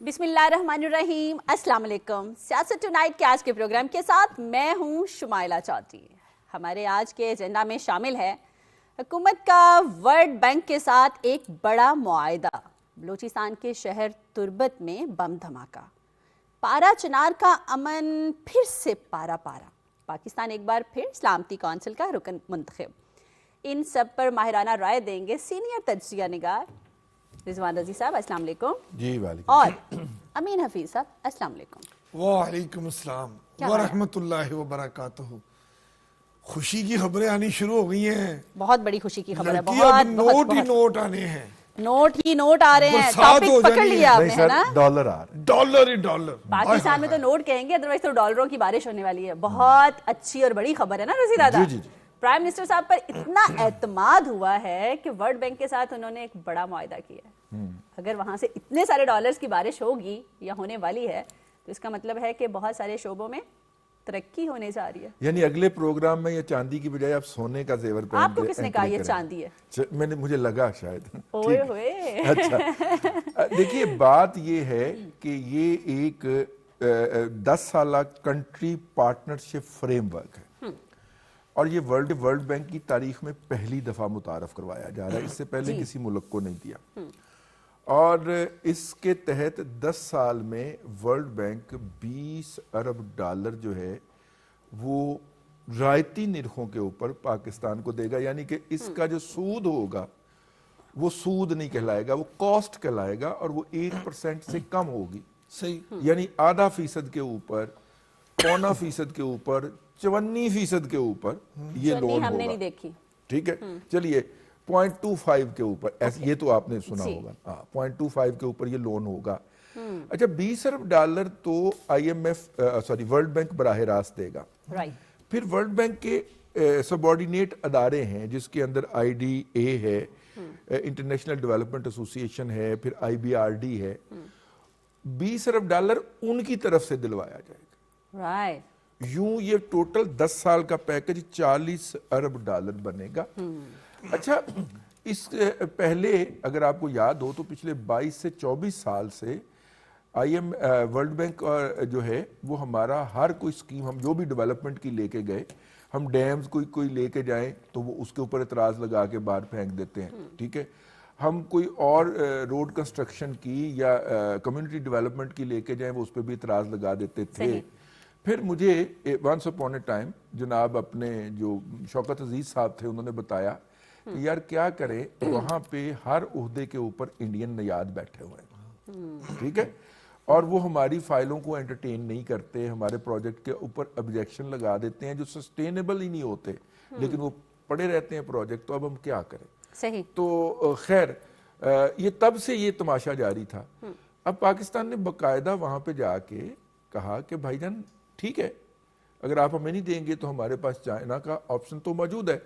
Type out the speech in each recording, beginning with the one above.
بسم اللہ الرحمن الرحیم. السلام علیکم. سیاست ٹونائٹ کے آج کے پروگرام کے ساتھ میں ہوں شمائلہ چودھری. ہمارے آج کے ایجنڈا میں شامل ہے حکومت کا ورلڈ بینک کے ساتھ ایک بڑا معاہدہ, بلوچستان کے شہر تربت میں بم دھماکہ, پارا چنار کا امن پھر سے پارا پارا, پاکستان ایک بار پھر سلامتی کونسل کا رکن منتخب. ان سب پر ماہرانہ رائے دیں گے سینئر تجزیہ نگار رضوان رضی صاحب. السلام علیکم. جی وعلیکم. اور امین حفیظ صاحب. السلام علیکم. وعلیکم السلام ورحمۃ اللہ وبرکاتہ. خوشی کی خبریں آنی شروع ہو گئی ہیں. بہت بڑی خوشی کی خبر ہے. اب نوٹ ہی نوٹ آنے ہیں. نوٹ ہی نوٹ آ رہے ہیں. ٹاپک پکڑ لیا آپ نے, ہے نا؟ ڈالر آ رہے ہیں. ڈالر ہی ڈالر. پاکستان میں تو نوٹ کہیں گے, ادروائز تو ڈالروں کی بارش ہونے والی ہے. بہت اچھی اور بڑی خبر ہے نا رضی دادا؟ جی. پرائم منسٹر صاحب پر اتنا اعتماد ہوا ہے کہ ورلڈ بینک کے ساتھ انہوں نے ایک بڑا معاہدہ کیا ہے. اگر وہاں سے اتنے سارے ڈالرز کی بارش ہوگی یا ہونے والی ہے تو اس کا مطلب ہے کہ بہت سارے شعبوں میں ترقی ہونے جا رہی ہے. یعنی اگلے پروگرام میں یہ چاندی کی بجائے آپ سونے کا زیور پہن آپ کو کس نے کہا یہ چاندی ہے؟ میں نے مجھے لگا شاید. اوئے ہوئے. اچھا دیکھیے, بات یہ ہے کہ یہ ایک 10 سالہ کنٹری پارٹنرشپ فریم ورک ہے اور یہ ورلڈ بینک کی تاریخ میں پہلی دفعہ متعارف کروایا جا رہا ہے. اس سے پہلے کسی ملک کو نہیں دیا. اور اس کے تحت 10 سال میں ورلڈ بینک 20 ارب ڈالر جو ہے وہ رعایتی نرخوں کے اوپر پاکستان کو دے گا. یعنی کہ اس کا جو سود ہوگا وہ سود نہیں کہلائے گا, وہ کاسٹ کہلائے گا, اور وہ 1% سے کم ہوگی. صحیح. یعنی 0.5% کے اوپر, 0.25% کے اوپر, 54% کے اوپر یہ لون ہوگا. ہم نے نہیں دیکھی. ٹھیک ہے, چلیے 0.25 کے اوپر, یہ تو آپ نے سنا ہوگا. 0.25 کے اوپر یہ لون ہوگا. اچھا 20 ارب ڈالر تو ورلڈ بینک براہ راست دے گا. پھر ورلڈ بینک کے سبارڈینیٹ ادارے ہیں جس کے اندر IDA ہے, انٹرنیشنل ڈیولپمنٹ ایسوسی ایشن ہے, پھر IBRD ہے. 20 ارب ڈالر ان کی طرف سے دلوایا جائے گا. یوں یہ ٹوٹل 10 سال کا پیکج 40 ارب ڈالر بنے گا. اچھا, اس پہلے اگر آپ کو یاد ہو تو پچھلے 22 سے 24 سال سے ورلڈ بینک جو ہے وہ ہمارا ہر کوئی اسکیم ہم جو بھی ڈیولپمنٹ کی لے کے گئے, ہم ڈیمز کوئی لے کے جائیں تو وہ اس کے اوپر اعتراض لگا کے باہر پھینک دیتے ہیں. ٹھیک ہے, ہم کوئی اور روڈ کنسٹرکشن کی یا کمیونٹی ڈیولپمنٹ کی لے کے جائیں وہ اس پہ بھی اعتراض لگا دیتے تھے. پھر مجھے ونس اپون اے ٹائم جناب اپنے جو شوکت عزیز صاحب تھے انہوں نے بتایا کہ یار کیا کریں, وہاں پہ ہر عہدے کے اوپر انڈین نیاد بیٹھے ہوئے ہیں. ٹھیک ہے, اور وہ ہماری فائلوں کو انٹرٹین نہیں کرتے, ہمارے پروجیکٹ کے اوپر آبجیکشن لگا دیتے ہیں جو سسٹینیبل ہی نہیں ہوتے, لیکن وہ پڑے رہتے ہیں پروجیکٹ. تو اب ہم کیا کریں؟ صحیح. تو خیر یہ تب سے یہ تماشا جاری تھا. اب پاکستان نے باقاعدہ وہاں پہ جا کے کہا کہ بھائی جان ٹھیک ہے, اگر آپ ہمیں نہیں دیں گے تو ہمارے پاس چائنا کا آپشن تو موجود ہے.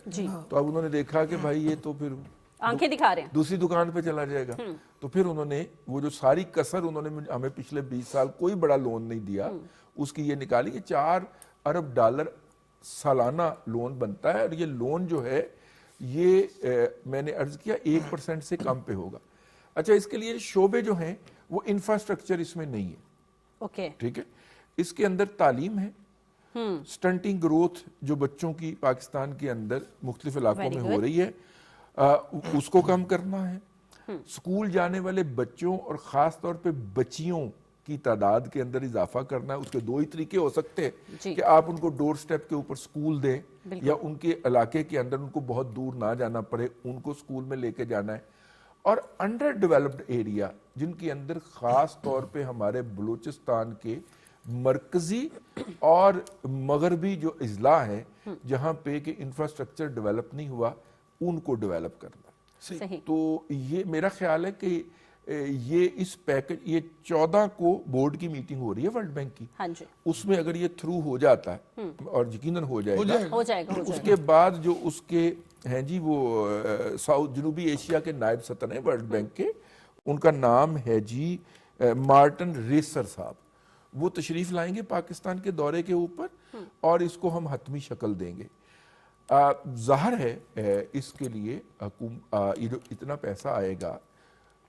تو اب انہوں نے دیکھا کہ بھائی یہ تو پھر آنکھیں دکھا رہے ہیں, دوسری دکان پہ چلا جائے گا. تو پھر انہوں نے وہ جو ساری کسر انہوں نے ہمیں پچھلے 20 سال کوئی بڑا لون نہیں دیا, اس کی یہ نکالی کہ 4 ارب ڈالر سالانہ لون بنتا ہے. اور یہ لون جو ہے یہ میں نے عرض کیا 1% سے کم پہ ہوگا. اچھا, اس کے لیے شعبے جو ہیں وہ انفراسٹرکچر اس میں نہیں ہے. ٹھیک ہے, اس کے اندر تعلیم ہے, سٹنٹنگ گروتھ جو بچوں کی پاکستان کے اندر مختلف علاقوں میں ہو رہی ہے اس کو کم کرنا ہے. سکول جانے والے بچوں اور خاص طور پہ بچیوں کی تعداد کے اندر اضافہ کرنا ہے. اس کے 2 ہی طریقے ہو سکتے ہیں کہ آپ ان کو ڈور سٹیپ کے اوپر سکول دیں, یا ان کے علاقے کے اندر ان کو بہت دور نہ جانا پڑے, ان کو سکول میں لے کے جانا ہے. اور انڈر ڈیولپڈ ایریا جن کے اندر خاص طور پہ ہمارے بلوچستان کے مرکزی اور مغربی جو اضلاع ہیں جہاں پہ کہ انفراسٹرکچر ڈیولپ نہیں ہوا, ان کو ڈیولپ کرنا. تو یہ میرا خیال ہے کہ یہ اس پیکج, یہ 14 کو بورڈ کی میٹنگ ہو رہی ہے ورلڈ بینک کی, اس میں اگر یہ تھرو ہو جاتا ہے اور یقیناً ہو جائے گا, اس کے بعد جو اس کے ہیں جی وہ جنوبی ایشیا کے نائب صدر ہیں ورلڈ بینک کے, ان کا نام ہے جی مارٹن ریسر صاحب. وہ تشریف لائیں گے پاکستان کے دورے کے اوپر اور اس کو ہم حتمی شکل دیں گے. ظاہر ہے اس کے لیے یہ جو اتنا پیسہ آئے گا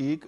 1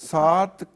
7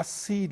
80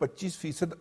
25%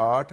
$8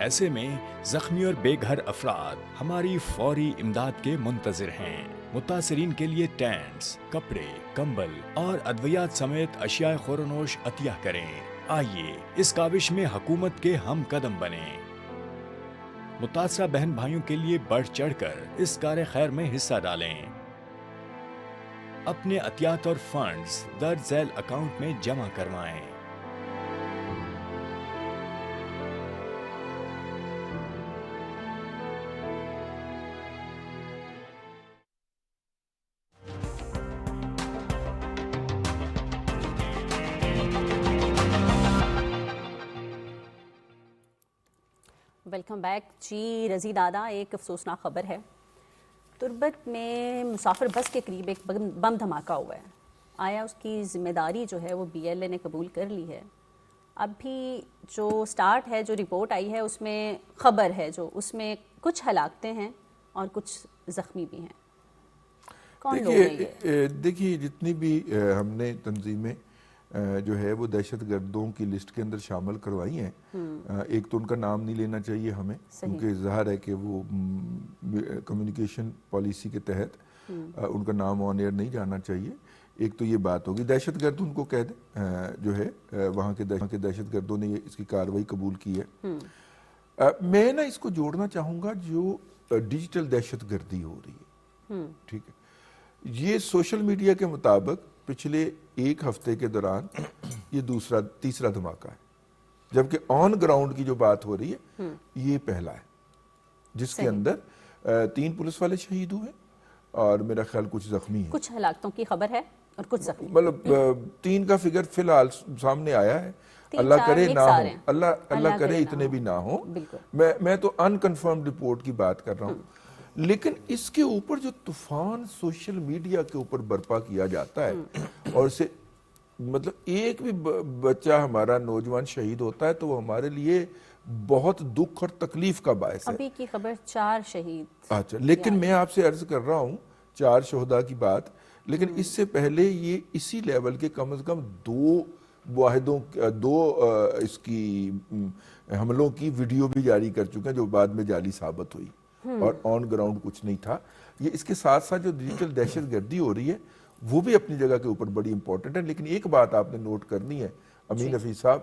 ایسے میں زخمی اور بے گھر افراد ہماری فوری امداد کے منتظر ہیں۔ متاثرین کے لیے ٹینٹس، کپڑے، کمبل اور ادویات سمیت اشیاء خورنوش عطیہ کریں۔ آئیے اس کاوش میں حکومت کے ہم قدم بنیں۔ متاثرہ بہن بھائیوں کے لیے بڑھ چڑھ کر اس کار خیر میں حصہ ڈالیں۔ اپنے عطیات اور فنڈز درج ذیل اکاؤنٹ میں جمع کروائیں۔ ویلکم بیک جی رضی دادا۔ ایک افسوسناک خبر ہے، تربت میں مسافر بس کے قریب ایک بم دھماکہ ہوا ہے۔ آیا اس کی ذمہ داری جو ہے وہ BLA نے قبول کر لی ہے؟ اب بھی جو سٹارٹ ہے، جو رپورٹ آئی ہے، اس میں خبر ہے جو اس میں کچھ ہلاکتیں ہیں اور کچھ زخمی بھی ہیں۔ کون لوگ ہیں یہ؟ دیکھیے جتنی بھی ہم نے تنظیمیں جو ہے وہ دہشت گردوں کی لسٹ کے اندر شامل کروائی ہیں، ایک تو ان کا نام نہیں لینا چاہیے ہمیں، کیونکہ ظاہر ہے کہ وہ کمیونیکیشن پالیسی کے تحت ان کا نام آن ایئر نہیں جانا چاہیے۔ ایک تو یہ بات ہوگی، دہشت گرد ان کو کہہ دیں جو ہے وہاں کے دہشت گردوں نے اس کی کارروائی قبول کی ہے۔ میں نا اس کو جوڑنا چاہوں گا جو ڈیجیٹل دہشت گردی ہو رہی ہے، ٹھیک ہے، یہ سوشل میڈیا کے مطابق پچھلے ایک ہفتے کے دوران یہ تیسرا دھماکہ ہے، جبکہ آن گراؤنڈ کی جو بات ہو رہی ہے یہ پہلا ہے، جس کے اندر 3 پولیس والے شہید ہوئے اور میرا خیال کچھ زخمی ہیں۔ کچھ ہلاکتوں کی خبر ہے اور کچھ زخمی، مطلب 3 کا فگر فی الحال سامنے آیا ہے۔ اللہ کرے نہ ہو، اللہ کرے اتنے بھی نہ ہو۔ میں تو ان کنفرم رپورٹ کی بات کر رہا ہوں، لیکن اس کے اوپر جو طوفان سوشل میڈیا کے اوپر برپا کیا جاتا ہے، اور اسے مطلب ایک بھی بچہ ہمارا نوجوان شہید ہوتا ہے تو وہ ہمارے لیے بہت دکھ اور تکلیف کا باعث ہے۔ ابھی کی خبر 4 شہید۔ اچھا، لیکن میں آپ سے عرض کر رہا ہوں 4 شہداء کی بات، لیکن اس سے پہلے یہ اسی لیول کے کم از کم 2 واحدوں 2 اس کی حملوں کی ویڈیو بھی جاری کر چکے ہیں جو بعد میں جعلی ثابت ہوئی، اور آن گراؤنڈ کچھ نہیں تھا۔ یہ اس کے ساتھ ساتھ جو ڈیجیٹل دہشت گردی ہو رہی ہے وہ بھی اپنی جگہ کے اوپر بڑی امپورٹنٹ ہے، لیکن ایک بات آپ نے نوٹ کرنی ہے امین حفیظ صاحب،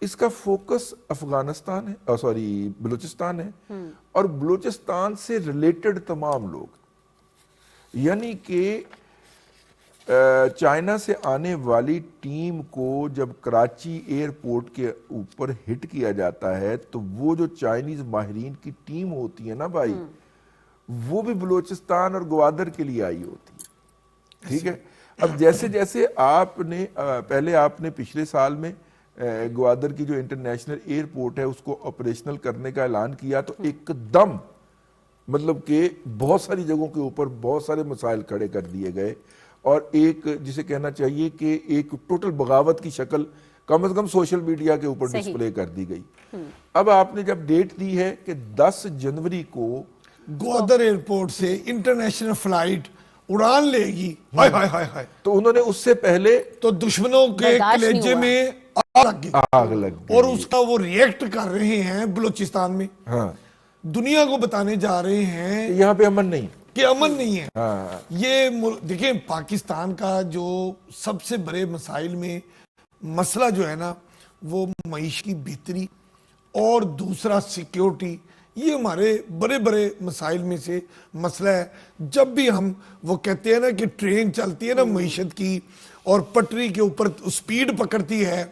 اس کا فوکس افغانستان ہے، بلوچستان ہے، اور بلوچستان سے ریلیٹڈ تمام لوگ، یعنی کہ چائنا سے آنے والی ٹیم کو جب کراچی ایئرپورٹ کے اوپر ہٹ کیا جاتا ہے تو وہ جو چائنیز ماہرین کی ٹیم ہوتی ہے نا بھائی، وہ بھی بلوچستان اور گوادر کے لیے آئی ہوتی ہے، ٹھیک ہے۔ اب جیسے جیسے آپ نے پچھلے سال میں گوادر کی جو انٹرنیشنل ایئرپورٹ ہے اس کو آپریشنل کرنے کا اعلان کیا تو ایک دم مطلب کہ بہت ساری جگہوں کے اوپر بہت سارے مسائل کھڑے کر دیے گئے، اور ایک جسے کہنا چاہیے کہ ایک ٹوٹل بغاوت کی شکل کم از کم سوشل میڈیا کے اوپر ڈسپلے کر دی گئی۔ اب آپ نے جب ڈیٹ دی ہے کہ 10 جنوری کو گوادر ایئرپورٹ سے انٹرنیشنل فلائٹ اڑان لے گی، ہائے ہائے ہائے ہائے، تو انہوں نے اس سے پہلے تو دشمنوں کے کلیجے میں آگ لگ گئی، اور اس کا وہ ریئیکٹ کر رہے ہیں بلوچستان میں، دنیا کو بتانے جا رہے ہیں یہاں پہ امن نہیں، کہ امن نہیں ہے۔ یہ دیکھیں پاکستان کا جو سب سے بڑے مسائل میں مسئلہ جو ہے نا وہ معیشت کی بہتری اور دوسرا سیکیورٹی، یہ ہمارے بڑے بڑے مسائل میں سے مسئلہ ہے۔ جب بھی ہم وہ کہتے ہیں نا کہ ٹرین چلتی ہے نا معیشت کی اور پٹری کے اوپر سپیڈ پکڑتی ہے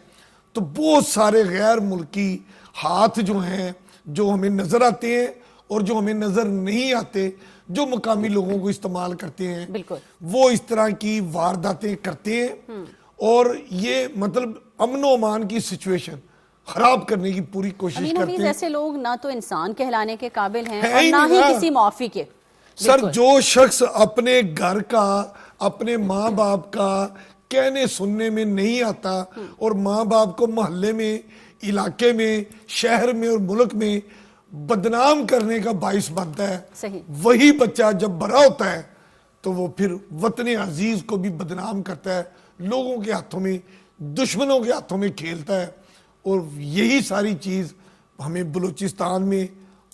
تو بہت سارے غیر ملکی ہاتھ جو ہیں جو ہمیں نظر آتے ہیں اور جو ہمیں نظر نہیں آتے، جو مقامی لوگوں کو استعمال کرتے ہیں، وہ اس طرح کی وارداتیں کرتے ہیں اور یہ مطلب امن و امان کی سچویشن خراب کرنے کی پوری کوشش کرتے ہیں۔ ایسے لوگ نہ تو انسان کہلانے کے قابل ہیں اور نہ ہی کسی معافی کے۔ سر جو شخص اپنے گھر کا اپنے ماں باپ کا کہنے سننے میں نہیں آتا اور ماں باپ کو محلے میں، علاقے میں، شہر میں اور ملک میں بدنام کرنے کا باعث بنتا ہے، وہی بچہ جب بڑا ہوتا ہے تو وہ پھر وطن عزیز کو بھی بدنام کرتا ہے، لوگوں کے ہاتھوں میں، دشمنوں کے ہاتھوں میں کھیلتا ہے، اور یہی ساری چیز ہمیں بلوچستان میں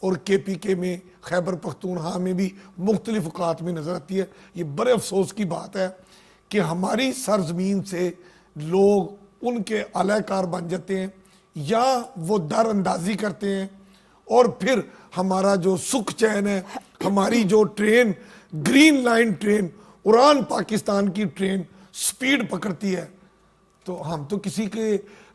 اور KPK میں خیبر پختونخوا میں بھی مختلف اوقات میں نظر آتی ہے. یہ بڑے افسوس کی بات ہے کہ ہماری سرزمین سے لوگ ان کے اعلی کار بن جاتے ہیں یا وہ در اندازی کرتے ہیں اور پھر ہمارا جو سکھ چین ہے, ہماری جو ٹرین گرین لائن ٹرین اڑان پاکستان کی ٹرین سپیڈ پکڑتی ہے, تو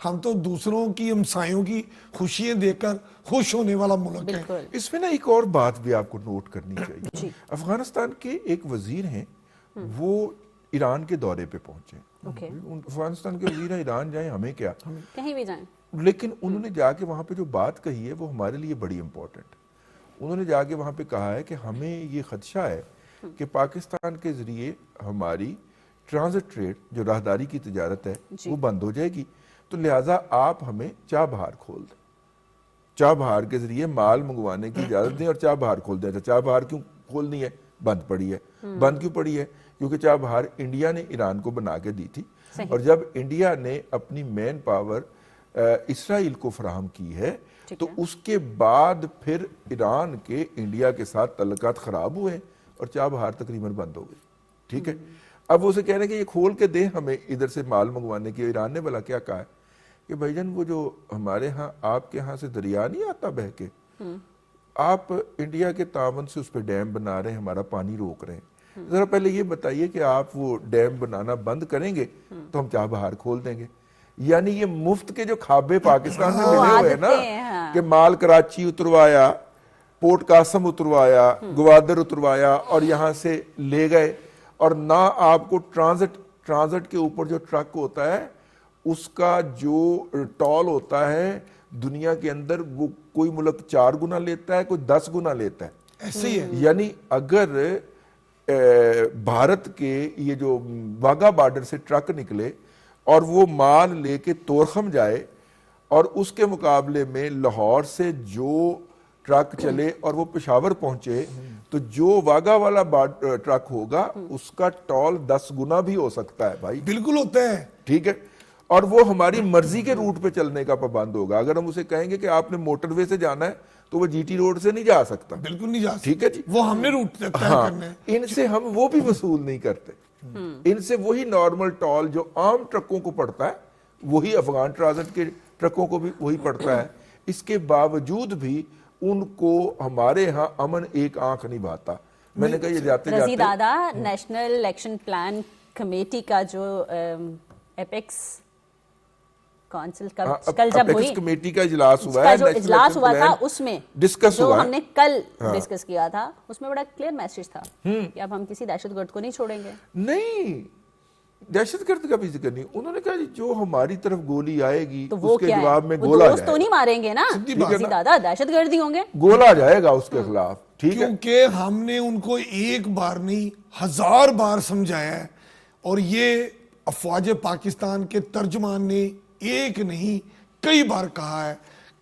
ہم تو دوسروں کی ہمسایوں کی خوشیاں دیکھ کر خوش ہونے والا ملک ہے. اس میں نا ایک اور بات بھی آپ کو نوٹ کرنی چاہیے. افغانستان کے ایک وزیر ہیں, وہ ایران کے دورے پہ پہنچے. افغانستان کے وزیر ایران جائیں, ہمیں کیا, کہیں بھی جائیں, لیکن انہوں نے جا کے وہاں پہ جو بات کہی ہے وہ ہمارے لیے بڑی امپورٹنٹ. انہوں نے جا کے وہاں پہ کہا ہے کہ ہمیں یہ خدشہ ہے کہ پاکستان کے ذریعے ہماری ٹرانزٹ ٹریڈ جو راہداری کی تجارت ہے وہ بند ہو جائے گی, تو لہٰذا آپ ہمیں چابہار کھول دیں, چابہار کے ذریعے مال منگوانے کی اجازت دیں اور چابہار کھول دیں. چابہار کیوں کھولنی ہے, بند پڑی ہے. بند کیوں پڑی ہے؟ کیونکہ چابہار انڈیا نے ایران کو بنا کے دی تھی, اور جب انڈیا نے اپنی مین پاور اسرائیل کو فراہم کی ہے تو اس کے بعد پھر ایران کے انڈیا کے ساتھ تعلقات خراب ہوئے اور چابہار تقریباً بند ہو گئی. ٹھیک ہے, اب وہ اسے کہہ رہے ہیں کہ یہ کھول کے دیں ہمیں ادھر سے مال منگوانے کی. ایران نے بھلا کیا کہا ہے کہ بھائی جان وہ جو ہمارے ہاں آپ کے ہاں سے دریا نہیں آتا بہ کے, آپ انڈیا کے تعاون سے اس پہ ڈیم بنا رہے ہیں, ہمارا پانی روک رہے ہیں. ذرا پہلے یہ بتائیے کہ آپ وہ ڈیم بنانا بند کریں گے تو ہم چابہار کھول دیں گے. یعنی یہ مفت کے جو کھابے پاکستان میں ملے ہوئے ہیں نا, کہ مال کراچی اتروایا, پورٹ قاسم اتروایا, گوادر اتروایا اور یہاں سے لے گئے, اور نہ آپ کو ٹرانزٹ کے اوپر جو ٹرک ہوتا ہے اس کا جو ٹول ہوتا ہے دنیا کے اندر وہ کوئی ملک 4 گنا لیتا ہے, کوئی 10 گنا لیتا ہے. ایسے ہی ہے. یعنی اگر بھارت کے یہ جو واگا بارڈر سے ٹرک نکلے اور وہ مال لے کے تورخم جائے, اور اس کے مقابلے میں لاہور سے جو ٹرک چلے اور وہ پشاور پہنچے, تو جو واگا والا ٹرک ہوگا اس کا ٹول 10 گنا بھی ہو سکتا ہے بھائی. بالکل ہوتا ہے. ٹھیک ہے, اور وہ ہماری مرضی کے روٹ پہ چلنے کا پابند ہوگا. اگر ہم اسے کہیں گے کہ آپ نے موٹر وے سے جانا ہے تو وہ GT روڈ سے نہیں جا سکتا. بالکل نہیں جا سکتا. ٹھیک ہے جی, وہ ہم نے روٹ طے کرنا ہے. ان سے ہم وہ بھی وصول نہیں کرتے. ان سے وہی نارمل ٹول جو عام ٹرکوں کو پڑتا ہے وہی افغان ٹرانزٹ کے ٹرکوں کو بھی وہی پڑتا ہے. اس کے باوجود بھی ان کو ہمارے ہاں امن ایک آنکھ نہیں بھاتا. میں نے کہا یہ جاتے جاتے رضی دادا, نیشنل الیکشن پلان کمیٹی کا جو ایپیکس کونسل کل جب ہوئی, کمیٹی کا اجلاس ہوا ہے, جو اجلاس ہوا تھا اس میں ڈسکس جو ہوا, ہم نے کل ڈسکس کیا تھا, اس میں بڑا کلیئر میسج تھا کہ اب ہم کسی دہشت گرد کو نہیں چھوڑیں گے. نہیں, دہشت گرد کا بھی ذکر نہیں. انہوں نے کہا جو ہماری طرف گولی آئے گی تو وہ اس کے جواب میں گولا دوست تو نہیں ماریں گے نا, رضی دادا دہشت گردی ہوں گے, گولا جائے گا اس کے خلاف. ٹھیک ہے, کیونکہ ہم نے ان کو ایک بار نہیں 1000 بار سمجھایا ہے, اور یہ افواج پاکستان کے ترجمان نے ایک نہیں کئی بار کہا ہے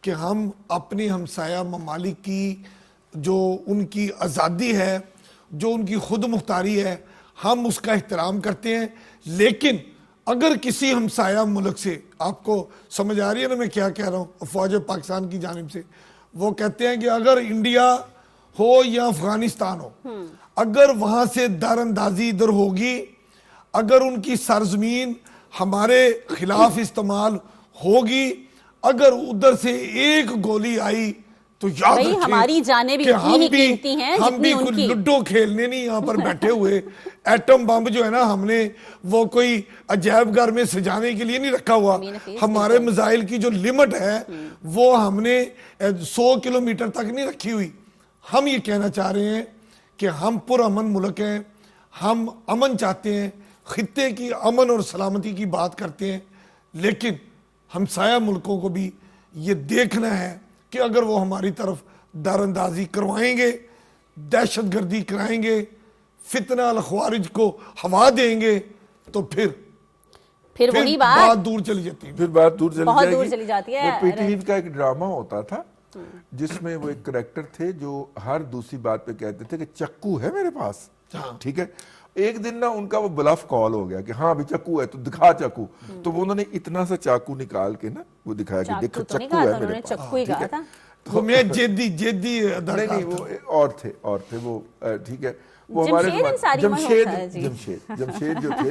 کہ ہم اپنے ہمسایہ ممالک کی جو ان کی آزادی ہے, جو ان کی خود مختاری ہے, ہم اس کا احترام کرتے ہیں. لیکن اگر کسی ہمسایہ ملک سے, آپ کو سمجھ آ رہی ہے نا میں کیا کہہ رہا ہوں, افواج پاکستان کی جانب سے وہ کہتے ہیں کہ اگر انڈیا ہو یا افغانستان ہو, اگر وہاں سے دار اندازی ادھر ہوگی, اگر ان کی سرزمین ہمارے خلاف استعمال ہوگی, اگر ادھر سے ایک گولی آئی تو یاد رکھیں ہماری جانیں بھی اتنی ہی قیمتی ہیں جتنی ان کی. لڈو کھیلنے نہیں یہاں پر بیٹھے ہوئے. ایٹم بم جو ہے نا ہم نے وہ کوئی عجائب گھر میں سجانے کے لیے نہیں رکھا ہوا. ہمارے میزائل کی جو لمٹ ہے وہ ہم نے 100 کلومیٹر تک نہیں رکھی ہوئی. ہم یہ کہنا چاہ رہے ہیں کہ ہم پر امن ملک ہیں, ہم امن چاہتے ہیں, خطے کی امن اور سلامتی کی بات کرتے ہیں, لیکن ہمسایہ ملکوں کو بھی یہ دیکھنا ہے کہ اگر وہ ہماری طرف دار اندازی کروائیں گے, دہشت گردی کرائیں گے, فتنہ الخوارج کو ہوا دیں گے, تو پھر وہی بات دور چلی جاتی ہے. پھر بات دور چلی جاتی ہے. وہ PTV کا ایک ڈرامہ ہوتا تھا جس میں وہ ایک کریکٹر تھے جو ہر دوسری بات پہ کہتے تھے کہ چکو ہے میرے پاس. ٹھیک ہے, ایک دن نا ان کا وہ بلف کال ہو گیا کہ ہاں ابھی چاقو ہے تو دکھا چاقو, تو وہ انہوں نے اتنا سا چاقو نکال کے نا وہ دکھایا کہ دیکھو چاقو ہے میرے پاس. چکو ہی کہا تھا. وہ میں جیدی نہیں وہ اور تھے وہ ٹھیک ہے, وہ ہمارے جمشید جو تھے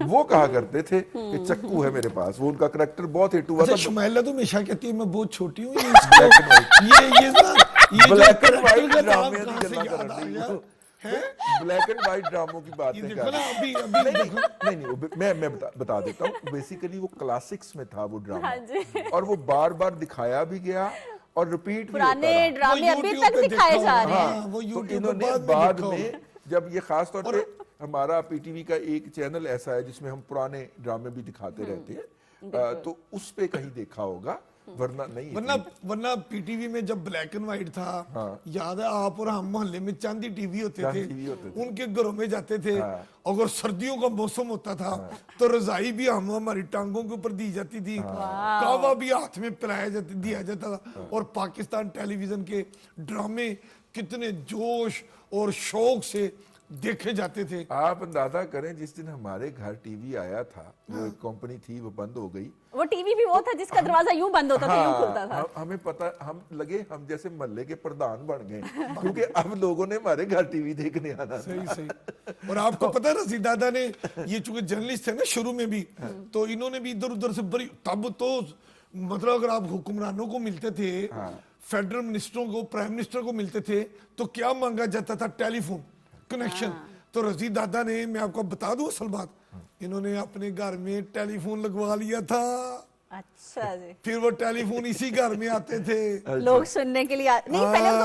وہ کہا کرتے تھے کہ چکو ہے میرے پاس, وہ ان کا کریکٹر بہت ہٹ ہوا تھا. شمائلہ تو ہمیشہ کہتی ہے میں بہت چھوٹی ہوں, بلیک اینڈ وائٹ ڈرامے بلیک اینڈ وائٹ ڈراموں کی بات نہیں, میں بتا دیتا ہوں. بیسیکلی وہ کلاسکس میں تھا وہ ڈرامہ, اور وہ بار بار دکھایا بھی گیا اور ریپیٹ بھی ہوتا رہا. پرانے ڈرامے ابھی تک دکھائے جا رہے ہیں. تو انہوں نے بعد میں جب یہ خاص طور پہ ہمارا پی ٹی وی کا ایک چینل ایسا ہے جس میں ہم پرانے ڈرامے بھی دکھاتے رہتے ہیں, تو اس پہ کہیں دیکھا ہوگا, ورنہ پی ٹی وی میں جب بلیک اینڈ وائٹ تھا, یاد ہے آپ اور ہم محلے میں چاندی ٹی وی ہوتے تھے, ان کے گھروں میں جاتے تھے, اگر سردیوں کا موسم ہوتا تھا تو رضائی بھی ہماری ٹانگوں کے اوپر دی جاتی تھی, کہوا بھی ہاتھ میں پلایا دیا جاتا تھا, اور پاکستان ٹیلی ویژن کے ڈرامے کتنے جوش اور شوق سے دیکھے جاتے تھے. آپ اندازہ کریں جس دن ہمارے گھر ٹی وی آیا تھا, وہ ایک کمپنی تھی وہ بند ہو گئی, وہ ٹی وی بھی وہ تھا جس کا دروازہ یوں بند ہوتا تھا, یوں کھلتا تھا. ہمیں پتا, ہم لگے ہم جیسے محلے کے پردھان بن گئے, کیونکہ اب لوگوں نے ہمارے گھر ٹی وی دیکھنے آنا. صحیح. اور آپ کو پتا رضی دادا نے, یہ چونکہ جرنلسٹ تھے نا شروع میں بھی, تو انہوں نے بھی ادھر ادھر سے بڑی, تب تو مطلب اگر آپ حکمرانوں کو ملتے تھے, فیڈرل منسٹروں کو, پرائم منسٹر کو ملتے تھے, تو کیا مانگا جاتا تھا؟ ٹیلی فون کنیکشن. تو رضی دادا نے, میں آپ کو بتا دوں اصل بات, انہوں نے اپنے گھر میں ٹیلی فون لگوا لیا تھا. اچھا جی. پھر وہ ٹیلی فون اسی گھر میں آتے تھے لوگ سننے کے لیے. نہیں پہلے ان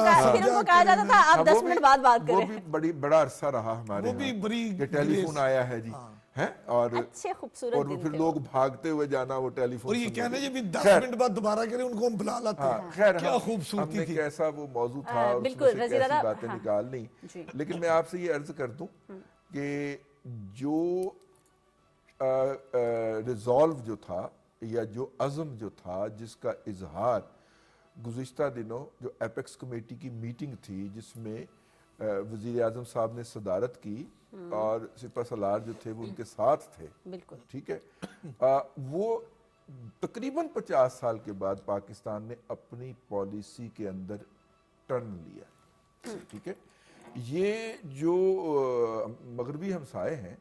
کو کہا جاتا تھا آپ 10 منٹ بعد بات کریں. وہ بھی بڑا عرصہ رہا ہمارے, وہ بھی بڑی ٹیلی فون آیا ہے جی, اور اچھے خوبصورت اور پھر لوگ بھاگتے ہوئے جانا وہ ٹیلی فون, اور یہ کہنا یہ بھی 10 منٹ بعد دوبارہ کریں, ان کو ہم بلا لاتے ہیں. خیر کیا خوبصورتی تھی, کیسا وہ موضوع تھا, اور اس میں سے کیسی باتیں نکالنی. لیکن میں آپ سے یہ عرض کر دوں کہ جو ریزالو جو تھا, یا جو عزم جو تھا, جس کا اظہار گزشتہ دنوں جو ایپیکس کمیٹی کی میٹنگ تھی جس میں وزیر اعظم صاحب نے صدارت کی, اور سپہ سالار جو تھے وہ ان کے ساتھ تھے, بالکل ٹھیک ہے, وہ تقریباً 50 سال کے بعد پاکستان نے اپنی پالیسی کے اندر ٹرن لیا, ٹھیک ہے. یہ جو مغربی ہمسائے ہیں,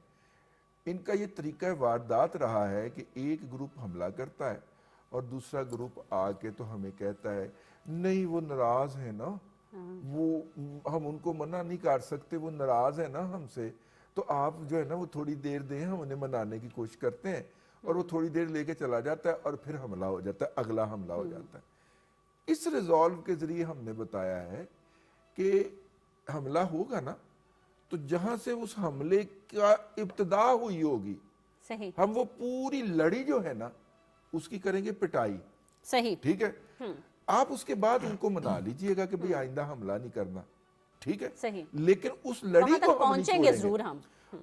ان کا یہ طریقہ واردات رہا ہے کہ ایک گروپ حملہ کرتا ہے اور دوسرا گروپ آ کے تو ہمیں کہتا ہے نہیں وہ ناراض ہے نا, وہ ہم ان کو منع نہیں کر سکتے, وہ ناراض ہے نا ہم سے, تو آپ جو ہے نا وہ تھوڑی دیر دیں, ہم انہیں منانے کی کوشش کرتے ہیں, اور وہ تھوڑی دیر لے کے چلا جاتا ہے, اور پھر حملہ ہو جاتا ہے, اگلا حملہ ہو جاتا ہے. اس ریزالو کے ذریعے ہم نے بتایا ہے کہ حملہ ہوگا نا, تو جہاں سے اس حملے کا ابتدا ہوئی ہوگی, صحیح, ہم وہ پوری لڑی جو ہے نا اس کی کریں گے پٹائی, صحیح, ٹھیک ہے. آپ اس کے بعد ان کو منا لیجئے گا کہ بھئی آئندہ حملہ نہیں کرنا, ٹھیک ہے, صحیح, لیکن اس لڑی کو ہم پہنچیں گے ضرور ہم.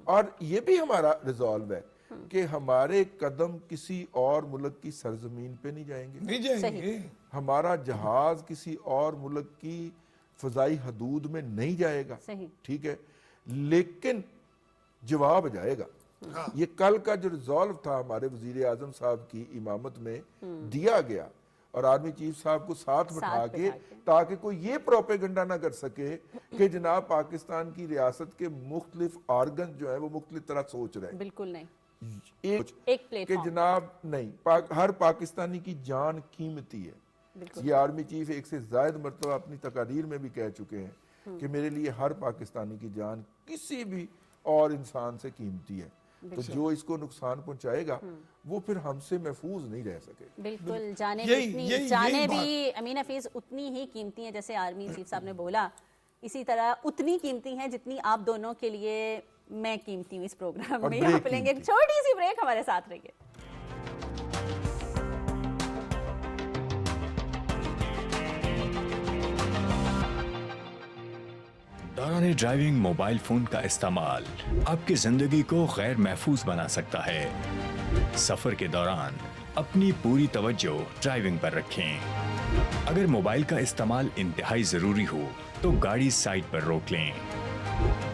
اور یہ بھی ہمارا ریزالو ہے کہ ہمارے قدم کسی اور ملک کی سرزمین پہ نہیں جائیں گے, نہیں جائیں گے, ہمارا جہاز کسی اور ملک کی فضائی حدود میں نہیں جائے گا, ٹھیک ہے, لیکن جواب جائے گا. یہ کل کا جو ریزالو تھا ہمارے وزیر اعظم صاحب کی امامت میں دیا گیا, اور آرمی چیف صاحب کو ساتھ بٹھا کے, تاکہ کوئی یہ پروپیگنڈا نہ کر سکے کہ جناب پاکستان کی ریاست کے مختلف آرگن جو ہیں وہ مختلف طرح سوچ رہے ہیں. بالکل نہیں, ایک کہ جناب نہیں, ہر پاکستانی کی جان قیمتی ہے. یہ آرمی چیف ایک سے زائد مرتبہ اپنی تقاریر میں بھی کہہ چکے ہیں کہ میرے لیے ہر پاکستانی کی جان کسی بھی اور انسان سے قیمتی ہے, تو جو اس کو نقصان پہنچائے گا وہ پھر ہم سے محفوظ نہیں رہ سکے. بالکل, جانے بھی امین حفیظ اتنی ہی قیمتی ہیں جیسے آرمی چیف صاحب نے بولا, اسی طرح اتنی قیمتی ہیں جتنی آپ دونوں کے لیے میں قیمتی ہوں اس پروگرام میں. یہاں پہ لیں گے ایک چھوٹی سی بریک, ہمارے ساتھ رہیے. دوران ڈرائیونگ موبائل فون کا استعمال آپ کی زندگی کو غیر محفوظ بنا سکتا ہے. سفر کے دوران اپنی پوری توجہ ڈرائیونگ پر رکھیں. اگر موبائل کا استعمال انتہائی ضروری ہو تو گاڑی سائٹ پر روک لیں.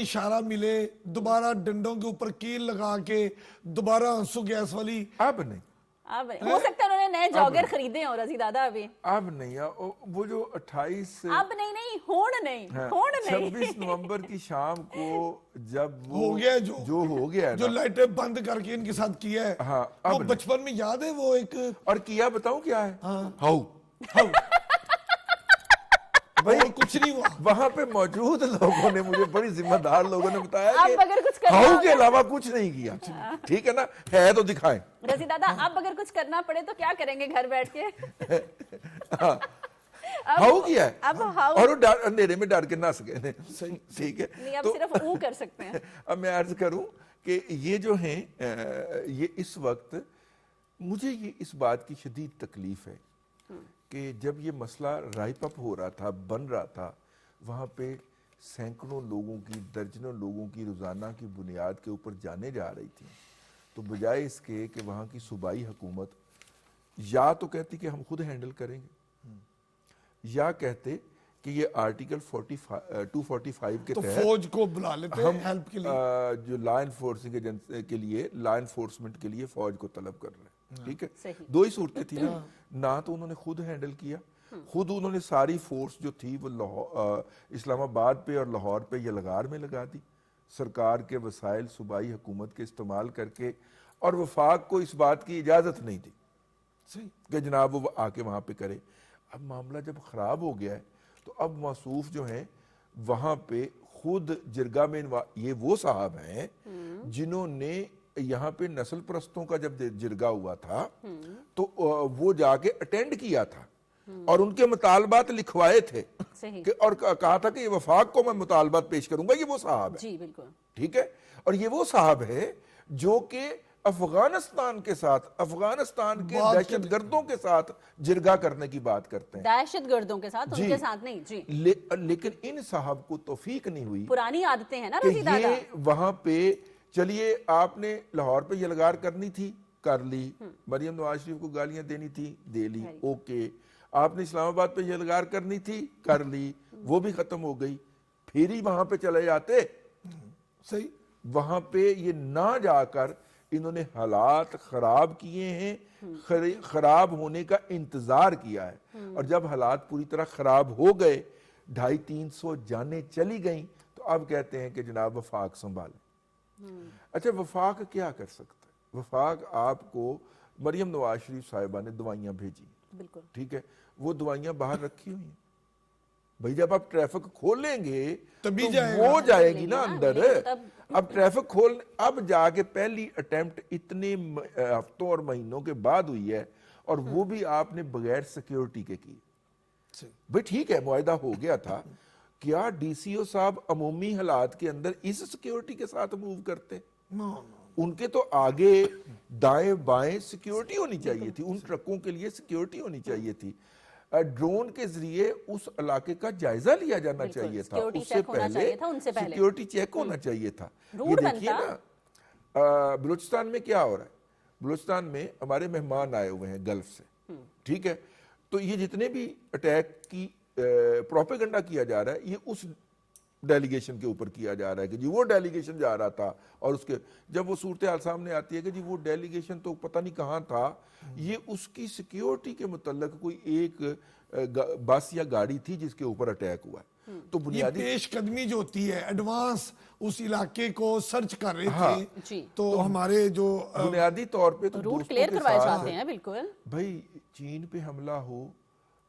اشارہ ملے, دوبارہ ڈنڈوں کے اوپر کیل لگا کے دوبارہ آنسو گیس والی. اب نہیں, اب ہو سکتا ہے انہوں نے نئے جاگر خریدے ہیں رضی دادا ابھی. اب نہیں, وہ جو 28 اب نہیں ہون نہیں 26 نومبر کی شام کو جب ہو گیا جو ہو گیا جو لائٹیں بند کر کے ان کے ساتھ کیا ہے, ہاں, وہ بچپن میں یاد ہے وہ ایک, اور کیا بتاؤں کیا ہے, ہاؤ بھائی کچھ نہیں ہوا. وہاں پہ موجود لوگوں نے, مجھے بڑی ذمہ دار لوگوں نے بتایا اب اگر کچھ کہ کرنا ہاؤ کے علاوہ کچھ نہیں کیا. ٹھیک ہے نا, ہے تو دکھائیں. رضی دادا اب اگر کچھ کرنا پڑے تو کیا کریں گے گھر بیٹھ کے؟ ہاؤ کیا ہے, اب ہاؤ اور وہ اندھیرے میں ڈر کے نہ سکے. ٹھیک ہے, نہیں, اب صرف او کر سکتے ہیں. اب میں عرض کروں کہ یہ جو ہیں, یہ اس وقت مجھے یہ اس بات کی شدید تکلیف ہے کہ جب یہ مسئلہ رائپ اپ ہو رہا تھا, بن رہا تھا, وہاں پہ سینکڑوں لوگوں کی, درجنوں لوگوں کی روزانہ کی بنیاد کے اوپر جانے جا رہی تھی, تو بجائے اس کے کہ وہاں کی صوبائی حکومت یا تو کہتی کہ ہم خود ہینڈل کریں گے, یا کہتے کہ یہ آرٹیکل 245 کے تو تحت فوج کو بلا لیتے ہم ہیلپ کے لیے, جو لا انفورسنگ ایجنسی کے لیے, لا انفورسمنٹ کے لیے فوج کو طلب کر رہے ہیں. ٹھیک ہے, دو ہی صورتیں تھیں نا, نہ تو انہوں نے خود ہینڈل کیا, خود انہوں نے ساری فورس جو تھی وہ اسلام آباد پہ اور لاہور پہ یلغار میں لگا دی, سرکار کے وسائل صوبائی حکومت کے استعمال کر کے, اور وفاق کو اس بات کی اجازت نہیں دی کہ جناب وہ آ کے وہاں پہ کرے. اب معاملہ جب خراب ہو گیا ہے تو اب موصوف جو ہیں وہاں پہ خود جرگہ میں, یہ وہ صاحب ہیں جنہوں نے یہاں پہ نسل پرستوں کا جب جرگہ ہوا تھا تو وہ جا کے اٹینڈ کیا تھا اور ان کے مطالبات لکھوائے تھے, اور کہا تھا کہ یہ وفاق کو میں مطالبات پیش کروں گا. یہ وہ صاحب ہے. جی بالکل ٹھیک ہے, اور یہ وہ صاحب ہے جو کہ افغانستان کے ساتھ, افغانستان کے دہشت گردوں کے ساتھ جرگہ کرنے کی بات کرتے ہیں. دہشت گردوں کے ساتھ, ان کے ساتھ نہیں. جی, لیکن ان صاحب کو توفیق نہیں ہوئی, پرانی عادتیں ہیں نا کہ رضی دادا. یہ وہاں پہ چلیے آپ نے لاہور پہ یلغار کرنی تھی, کر لی. مریم نواز شریف کو گالیاں دینی تھی, دے لی, اوکے. آپ نے اسلام آباد پہ یلغار کرنی تھی, کر لی, وہ بھی ختم ہو گئی. پھر ہی وہاں پہ چلے جاتے. صحیح, وہاں پہ یہ نہ جا کر انہوں نے حالات خراب کیے ہیں, خراب ہونے کا انتظار کیا ہے, اور جب حالات پوری طرح خراب ہو گئے, 250-300 جانیں چلی گئیں, تو اب کہتے ہیں کہ جناب وفاق سنبھالیں. اچھا, وفاق کیا کر سکتا ہے؟ وفاق آپ کو, مریم نواز شریف صاحبہ نے دوائیاں بھیجی, بالکل ٹھیک ہے, وہ دوائیاں باہر رکھی ہوئی ہیں. بھئی جب آپ ٹریفک کھولیں گے تو وہ جائے گی نا اندر. اب ٹریفک کھول, اب جا کے پہلی اٹیمپٹ اتنے ہفتوں اور مہینوں کے بعد ہوئی ہے, اور وہ بھی آپ نے بغیر سیکیورٹی کے کی. بھئی ٹھیک ہے, معاہدہ ہو گیا تھا, کیا ڈی سی او صاحب عمومی حالات کے اندر اس سیکیورٹی کے ساتھ موو کرتے؟ ان کے تو آگے دائیں بائیں سیکیورٹی ہونی چاہیے تھی, ان ٹرکوں کے لیے سیکیورٹی ہونی چاہیے تھی. ڈرون کے ذریعے اس علاقے کا جائزہ لیا جانا چاہیے تھا, اس سے پہلے سیکیورٹی چیک ہونا چاہیے تھا. یہ دیکھیے نا بلوچستان میں کیا ہو رہا ہے. بلوچستان میں ہمارے مہمان آئے ہوئے ہیں گلف سے, ٹھیک ہے, تو یہ جتنے بھی اٹیک کی پروپیگنڈا کیا جا رہا ہے, یہ اس ڈیلیگیشن کے اوپر کیا جا رہا ہے کہ جی وہ ڈیلیگیشن جا رہا تھا, اور اس کے جب وہ صورتحال سامنے آتی ہے کہ جی وہ ڈیلیگیشن تو پتہ نہیں کہاں تھا, یہ اس کی سیکیورٹی کے متعلق کوئی ایک بس یا گاڑی تھی جس کے اوپر اٹیک ہوا ہے. تو بنیادی پیش قدمی جو ہوتی ہے, ایڈوانس اس علاقے کو سرچ کر رہے تھے, تو ہمارے جو بنیادی طور پہ تو روٹ کلیئر کروائے جاتے ہیں. بالکل بھائی, چین پہ حملہ ہو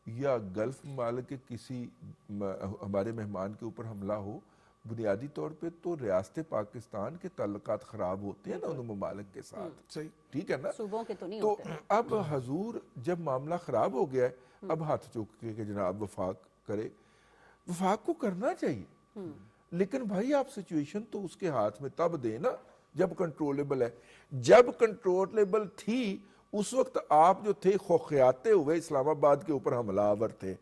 یا گلف ممالک کے کسی ہمارے مہمان کے اوپر حملہ ہو, بنیادی طور پہ تو ریاست پاکستان کے تعلقات خراب ہوتے ہیں نا ان ممالک کے ساتھ. ٹھیک ہے نا, صوبوں کے تو نہیں تو ہوتے. اب حضور جب معاملہ خراب ہو گیا ہے, اب ہاتھ چوک کے کہ جناب وفاق کرے. وفاق کو کرنا چاہیے, لیکن بھائی آپ سچویشن تو اس کے ہاتھ میں تب دیں نا جب کنٹرولبل ہے. جب کنٹرولبل تھی اس وقت آپ جو تھے خوخیاتے ہوئے اسلام آباد کے اوپر حملہ آور تھے,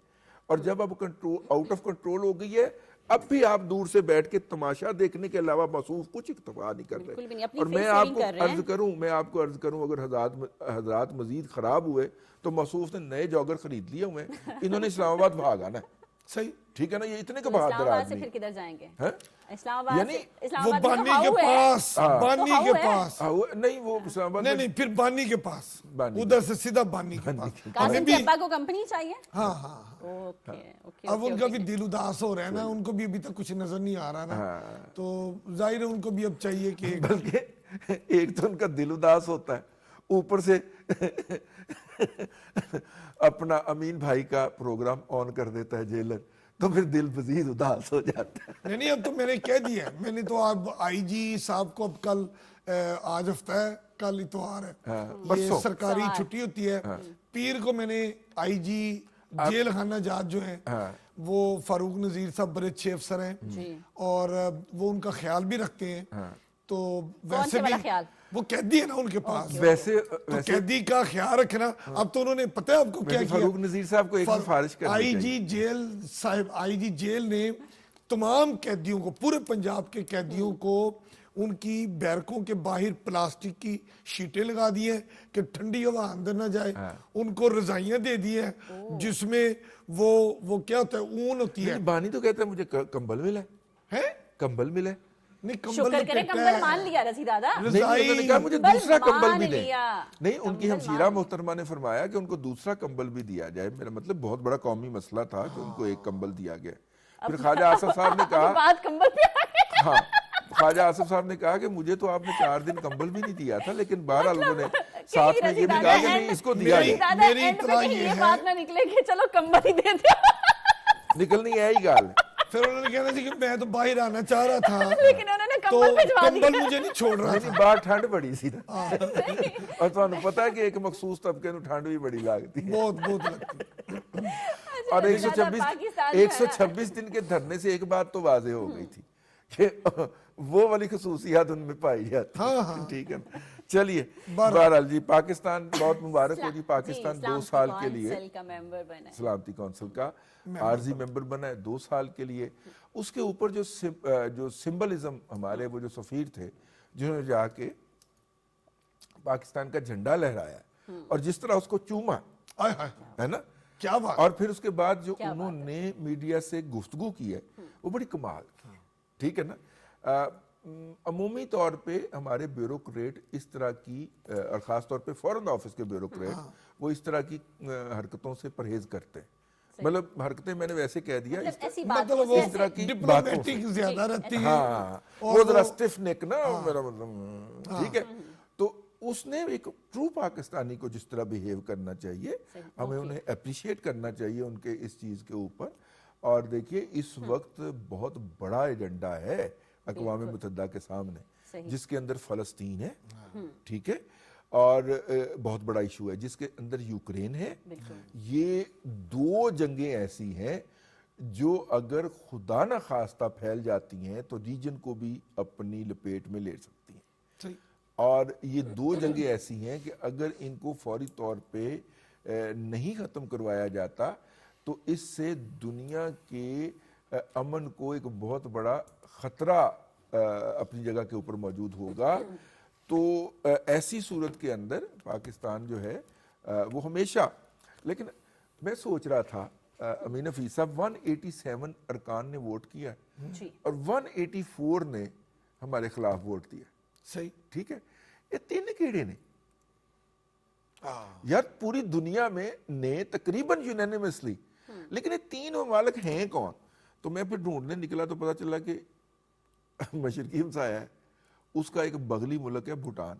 اور جب اب کنٹرول آؤٹ آف کنٹرول ہو گئی ہے, اب بھی آپ دور سے بیٹھ کے تماشا دیکھنے کے علاوہ موصوف کچھ اکتفا نہیں کر رہے. اور میں آپ کو عرض کروں اگر حضرات مزید خراب ہوئے تو موصوف نے نئے جاگر خرید لیے ہوئے ہیں, انہوں نے اسلام آباد بھاگانا ہے. صحیح, ٹھیک ہے نا, یہ اتنے کا بہادر اسلام آباد سے آدمی پھر کدھر جائیں گے؟ ہے. اسلام آباد یعنی سے اسلام وہ آباد میں بانی تو کے ہاؤ ہے. پاس, بانی ہاؤ کے ہے. پاس نہیں وہ اسلام آباد نہیں میں نہیں پھر بانی کے پاس, بانی ادھر سے سیدھا بانی کے پاس. قاسم کے ابا کو کمپنی چاہیے. ہاں ہاں, اوکے اوکے. اب ان کا بھی دل اداس ہو رہا ہے نا, ان کو بھی ابھی تک کچھ نظر نہیں آ رہا نا, تو ظاہر ہے ان کو بھی اب چاہیے کہ بلکہ ایک تو ان کا دل اداس ہوتا ہے, اوپر سے اپنا امین بھائی کا پروگرام آن کر دیتا ہے جیلر, تو پھر دل مزید اداس ہو جاتا ہے. نہیں اب تو میں نے کہہ دیا ہے, میں نے تو اب آئی جی صاحب کو اب کل, آج ہفتہ ہے, کل اتوار ہے, یہ سرکاری چھٹی ہوتی ہے, پیر کو میں نے آئی جی جیل خانہ جات جو ہیں وہ فاروق نذیر صاحب بڑے اچھے افسر ہیں اور وہ ان کا خیال بھی رکھتے ہیں, تو ویسے بھی وہ قیدی ہے نا ان کے پاس, ویسے تو قیدی کا خیال رکھنا. اب تو انہوں نے پتہ ہے آپ کو کیا کیا, فاروق نذیر صاحب کو ایک سفارش کرنی آئی چاہیے. جی جیل صاحب, آئی جی جیل نے تمام قیدیوں کو, پورے پنجاب کے قیدیوں کو ان کی بیرکوں کے باہر پلاسٹک کی شیٹیں لگا دی ہیں کہ ٹھنڈی ہوا اندر نہ جائے, ان کو رضائیاں دے دی ہیں جس میں وہ کیا ہوتا ہے, اون ہوتی ہے. بانی تو کہتا ہے مجھے کمبل ملا ہے, کمبل ملا ہے. نہیں کمبل شکر کرے کمبل مان لیا رسی دادا. نہیں انہوں نے کہا مجھے دوسرا کمبل بھی دیں. لیا. نہیں ان کی ہمشیرہ محترمہ نے فرمایا کہ ان کو دوسرا کمبل بھی دیا جائے. میرا مطلب بہت بڑا قومی مسئلہ تھا کہ ان کو ایک کمبل دیا گیا. پھر خواجہ آصف صاحب نے کہا, بات کمبل پہ آ گئی. ہاں خواجہ آصف صاحب نے کہا کہ مجھے تو آپ نے 4 دن کمبل بھی نہیں دیا تھا, لیکن بہرحال انہوں نے ساتھ میں یہ بھی کہا کہ نہیں اس کو دیا جائے. میری اطلاع یہ ہے, بات نہ نکلے کہ چلو کمبل ہی دے دیا. نکلنی ہے ہی گال. پھر انہوں نے کہنا تھی کہ میں تو باہر آنا چاہ رہا تھا لیکن انہوں نے تو کمبل بھجوا دیا. کمبل مجھے نہیں چھوڑ رہا تھا. باہر ٹھنڈ بڑی سی نا, اور تمہیں پتا ہے کہ ایک مخصوص طبقے نو ٹھنڈ بھی بڑی لگتی ہے, بہت لگتی ہے. اور 126 دن کے دھرنے سے ایک بات تو واضح ہو گئی تھی کہ وہ والی خصوصیات ان میں پائی جاتی ہیں. ٹھیک ہے, چلیے بہرحال جی پاکستان بہت مبارک ہو جی. پاکستان 2 سال کے لیے سلامتی کونسل کا عارضی ممبر بنا ہے 2 سال کے لیے. اس کے اوپر جو سمبلزم ہمارے وہ جو سفیر تھے جنہوں نے جا کے پاکستان کا جھنڈا لہرایا اور جس طرح اس کو چوما ہے نا, کیا بات, اور پھر اس کے بعد جو انہوں نے میڈیا سے گفتگو کی ہے وہ بڑی کمال کی. ٹھیک ہے نا, عمومی طور پہ ہمارے بیوروکریٹ اس طرح کی, اور خاص طور پہ فورن آفس کے بیوروکریٹ وہ اس طرح کی حرکتوں سے پرہیز کرتے ہیں. مطلب حرکتیں میں نے ویسے کہہ دیا مطلب وہ اس طرح کی ڈپلومیٹک زیادہ رہتی ہے. ہاں وہ ذرا اسٹف نیک نا, میرا مطلب ٹھیک ہے. تو اس نے ایک ٹرو پاکستانی کو جس طرح بیہیو کرنا چاہیے, ہمیں انہیں اپریشیٹ کرنا چاہیے ان کے اس چیز کے اوپر. اور دیکھیے اس وقت بہت بڑا ایجنڈا ہے اقوام متحدہ کے سامنے جس کے اندر فلسطین ہے, ٹھیک ہے, اور بہت بڑا ایشو ہے جس کے اندر یوکرین ہے. یہ 2 جنگیں ایسی ہیں جو اگر خدا نہ خواستہ پھیل جاتی ہیں تو ریجن کو بھی اپنی لپیٹ میں لے سکتی ہیں. اور یہ 2 جنگیں ایسی ہیں کہ اگر ان کو فوری طور پہ نہیں ختم کروایا جاتا تو اس سے دنیا کے امن کو ایک بہت بڑا خطرہ اپنی جگہ کے اوپر موجود ہوگا. تو ایسی صورت کے اندر پاکستان جو ہے وہ ہمیشہ, لیکن میں سوچ رہا تھا امین حفیظ صاحب 187 ارکان نے ووٹ کیا اور 184 نے ہمارے خلاف ووٹ دیا. صحیح, ٹھیک ہے, یہ 3 کیڑے نے یار پوری دنیا میں نے تقریباً یونینیمسلی, لیکن یہ 3 ممالک ہیں کون؟ تو میں پھر ڈھونڈنے نکلا تو پتا چلا کہ مشرقی ہمسایہ ہے, اس کا ایک بغلی ملک ہے بھوٹان,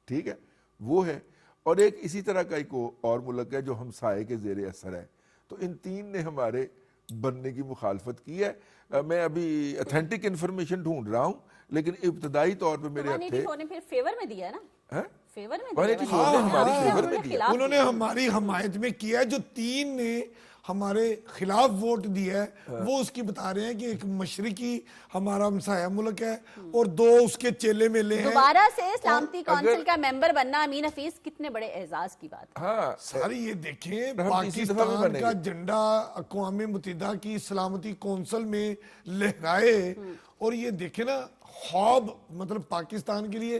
ٹھیک ہے, وہ ہے, اور ایک اسی طرح کا ایک اور ملک ہے جو ہمسائے کے زیر اثر ہے. تو ان 3 نے ہمارے بننے کی مخالفت کی ہے. میں ابھی اتھینٹک انفارمیشن ڈھونڈ رہا ہوں, لیکن ابتدائی طور پہ میرے ہاتھ تھے. نے پھر فیور میں دیا نا, فیور میں دیا, انہوں نے ہماری حمایت میں کیا ہے. جو 3 نے ہمارے خلاف ووٹ دیا ہے وہ اس کی بتا رہے ہیں کہ ایک مشرقی ہمارا ہمسایہ ملک ہے اور 2 اس کے چیلے میلے ہیں. دوبارہ سے سلامتی کونسل کا ممبر بننا امین حفیظ کتنے بڑے اعزاز کی بات ہے. ہاں ساری یہ دیکھیں پاکستان کا جھنڈا اقوام متحدہ کی سلامتی کونسل میں لہرائے, اور یہ دیکھیں نا خواب, مطلب پاکستان کے لیے